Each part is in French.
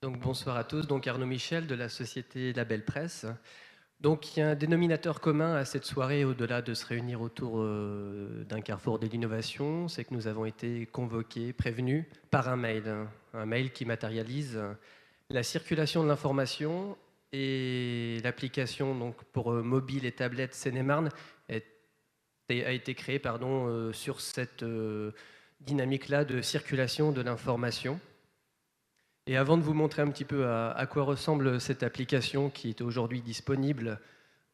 Donc bonsoir à tous, donc Arnaud Michel de la société Label Presse. Donc il y a un dénominateur commun à cette soirée, au-delà de se réunir autour d'un carrefour de l'innovation, c'est que nous avons été convoqués, prévenus par un mail qui matérialise la circulation de l'information et l'application donc pour mobile et tablette Seine-et-Marne a été créée sur cette dynamique-là de circulation de l'information. Et avant de vous montrer un petit peu à quoi ressemble cette application qui est aujourd'hui disponible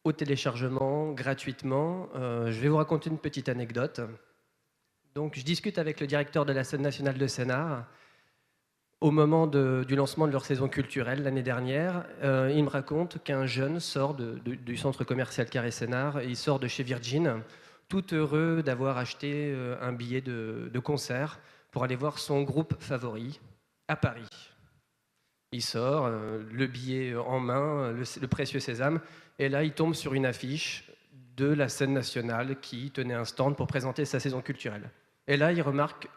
au téléchargement gratuitement, je vais vous raconter une petite anecdote. Donc, je discute avec le directeur de la scène nationale de Sénart au moment du lancement de leur saison culturelle l'année dernière. Il me raconte qu'un jeune sort du centre commercial Carré Sénart, il sort de chez Virgin, tout heureux d'avoir acheté un billet de concert pour aller voir son groupe favori à Paris. Il sort, le billet en main, le précieux sésame, et là, il tombe sur une affiche de la scène nationale qui tenait un stand pour présenter sa saison culturelle. Et là, il remarque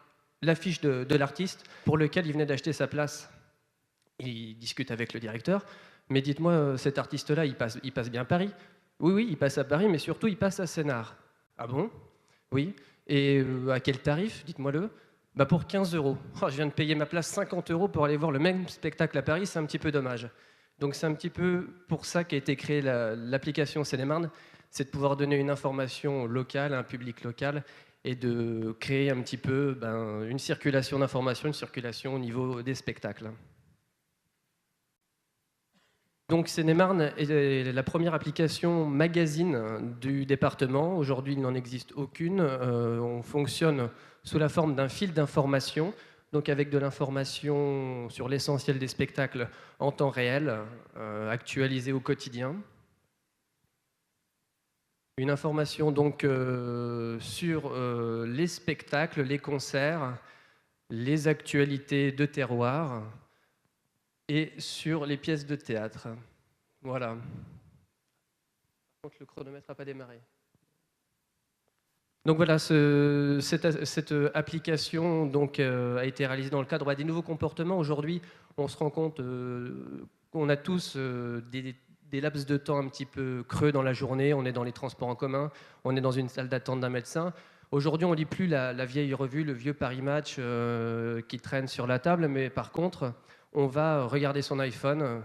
l'affiche de l'artiste pour lequel il venait d'acheter sa place. Il discute avec le directeur, mais dites-moi, cet artiste-là, il passe bien à Paris? Oui, il passe à Paris, mais surtout, il passe à Sénart. Ah bon? Oui. Et à quel tarif? Dites-moi-le. Bah pour 15 euros. Oh, je viens de payer ma place 50 euros pour aller voir le même spectacle à Paris, c'est un petit peu dommage. Donc c'est un petit peu pour ça qu'a été créée l'application Seine-et-Marne, c'est de pouvoir donner une information locale à un public local et de créer un petit peu une circulation d'informations, une circulation au niveau des spectacles. Donc Seine-et-Marne est la première application magazine du département. Aujourd'hui, il n'en existe aucune. On fonctionne sous la forme d'un fil d'information, donc avec de l'information sur l'essentiel des spectacles en temps réel, actualisée au quotidien. Une information donc sur les spectacles, les concerts, les actualités de terroir, et sur les pièces de théâtre. Voilà. Par contre, le chronomètre n'a pas démarré. Donc voilà, cette application donc, a été réalisée dans le cadre des nouveaux comportements. Aujourd'hui, on se rend compte qu'on a tous des laps de temps un petit peu creux dans la journée. On est dans les transports en commun, on est dans une salle d'attente d'un médecin. Aujourd'hui, on ne lit plus la vieille revue, le vieux Paris Match qui traîne sur la table, mais par contre, on va regarder son iPhone,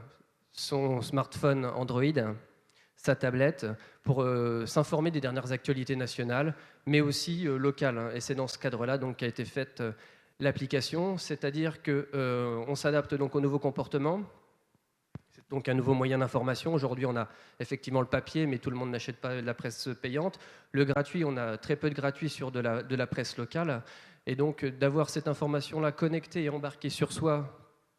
son smartphone Android, sa tablette, pour s'informer des dernières actualités nationales, mais aussi locales. Et c'est dans ce cadre-là qu'a été faite l'application, c'est-à-dire qu'on s'adapte donc aux nouveaux comportements. C'est donc un nouveau moyen d'information. Aujourd'hui, on a effectivement le papier, mais tout le monde n'achète pas la presse payante. Le gratuit, on a très peu de gratuit sur de la presse locale. Et donc, d'avoir cette information-là connectée et embarquée sur soi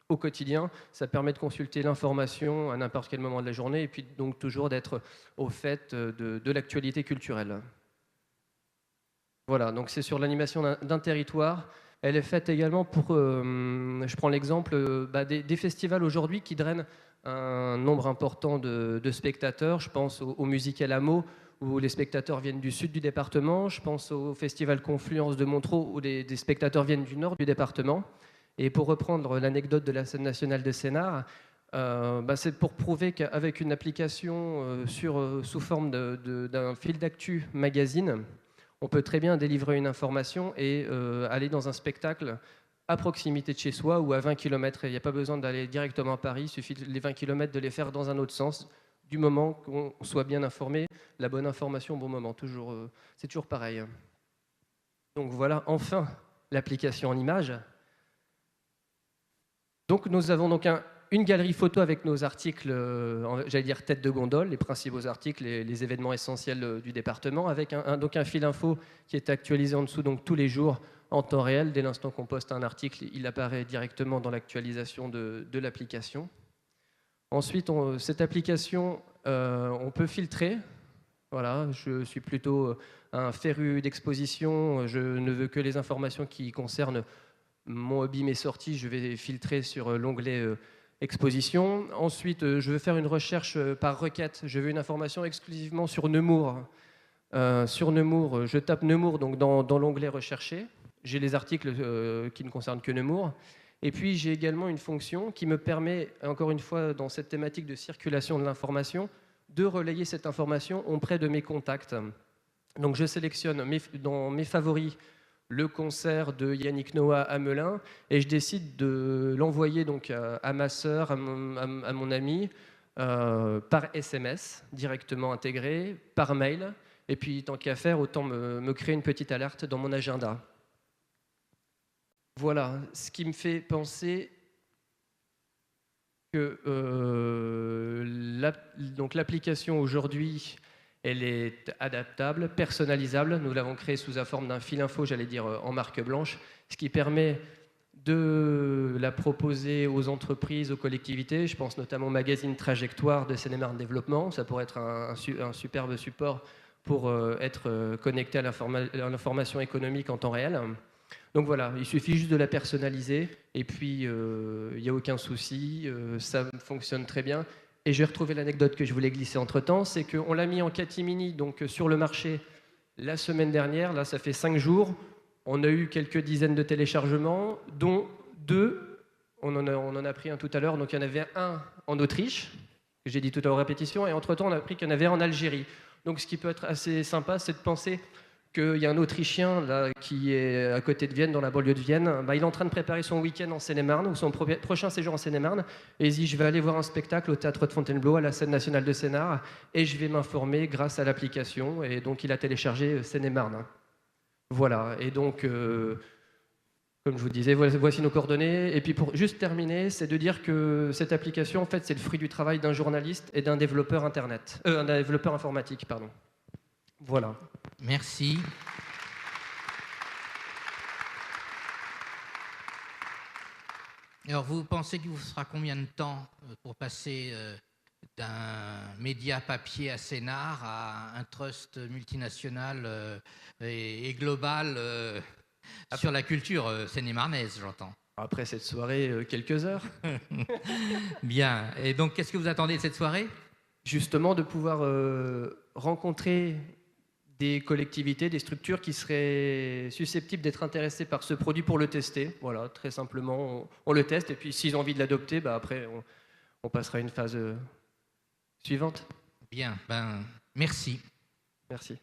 au quotidien, ça permet de consulter l'information à n'importe quel moment de la journée et puis donc toujours d'être au fait de l'actualité culturelle. Voilà, donc c'est sur l'animation d'un territoire. Elle est faite également pour, je prends l'exemple des festivals aujourd'hui qui drainent un nombre important de spectateurs. Je pense au Musical Hameau où les spectateurs viennent du sud du département. Je pense au Festival Confluence de Montreux où des spectateurs viennent du nord du département. Et pour reprendre l'anecdote de la scène nationale de Sénart, c'est pour prouver qu'avec une application sous forme d'un fil d'actu magazine, on peut très bien délivrer une information et aller dans un spectacle à proximité de chez soi ou à 20 km. Il n'y a pas besoin d'aller directement à Paris, il suffit les 20 km de les faire dans un autre sens, du moment qu'on soit bien informé, la bonne information au bon moment. C'est toujours pareil. Donc voilà, enfin, l'application en images. Donc nous avons donc une galerie photo avec nos articles, j'allais dire tête de gondole, les principaux articles, les événements essentiels du département, avec donc un fil info qui est actualisé en dessous donc tous les jours en temps réel. Dès l'instant qu'on poste un article, il apparaît directement dans l'actualisation de l'application. Ensuite, cette application, on peut filtrer. Voilà, je suis plutôt un féru d'exposition, je ne veux que les informations qui concernent mon hobby, mes sorties, je vais filtrer sur l'onglet exposition. Ensuite, je vais faire une recherche par requête. Je veux une information exclusivement sur Nemours. Sur Nemours, je tape Nemours donc dans l'onglet recherché. J'ai les articles qui ne concernent que Nemours. Et puis j'ai également une fonction qui me permet, encore une fois dans cette thématique de circulation de l'information, de relayer cette information auprès de mes contacts. Donc je sélectionne dans mes favoris le concert de Yannick Noah à Melun et je décide de l'envoyer donc à ma sœur, à mon ami, par SMS directement intégré, par mail. Et puis tant qu'à faire, autant me créer une petite alerte dans mon agenda. Voilà, ce qui me fait penser que l'application aujourd'hui, elle est adaptable, personnalisable. Nous l'avons créée sous la forme d'un fil info, j'allais dire en marque blanche, ce qui permet de la proposer aux entreprises, aux collectivités. Je pense notamment au magazine Trajectoire de Seine-et-Marne Développement. Ça pourrait être un superbe support pour être connecté à l'information économique en temps réel. Donc voilà, il suffit juste de la personnaliser et puis il n'y a aucun souci, ça fonctionne très bien. Et j'ai retrouvé l'anecdote que je voulais glisser entre-temps, c'est qu'on l'a mis en catimini donc, sur le marché la semaine dernière, là ça fait 5 jours, on a eu quelques dizaines de téléchargements, dont 2, on en a pris un tout à l'heure, donc il y en avait un en Autriche, que j'ai dit tout à l'heure en répétition, et entre-temps on a appris qu'il y en avait un en Algérie. Donc ce qui peut être assez sympa, c'est de penser qu'il y a un Autrichien là, qui est à côté de Vienne, dans la banlieue de Vienne. Il est en train de préparer son week-end en Seine-et-Marne, ou son prochain séjour en Seine-et-Marne. Et il dit, je vais aller voir un spectacle au Théâtre de Fontainebleau, à la scène nationale de Sénart, et je vais m'informer grâce à l'application. Et donc, il a téléchargé Seine-et-Marne. Voilà. Et donc, comme je vous disais, voici nos coordonnées. Et puis, pour juste terminer, c'est de dire que cette application, en fait, c'est le fruit du travail d'un journaliste et d'un développeur un développeur informatique, pardon. Voilà. Merci. Alors, vous pensez qu'il vous faudra combien de temps pour passer d'un média papier à Sénart à un trust multinational et global sur la culture seine-et-marnaise, j'entends? Après cette soirée, quelques heures. Bien. Et donc, qu'est-ce que vous attendez de cette soirée? Justement, de pouvoir rencontrer des collectivités, des structures qui seraient susceptibles d'être intéressées par ce produit pour le tester. Voilà, très simplement, on le teste et puis s'ils ont envie de l'adopter, après on passera à une phase suivante. Bien, merci. Merci.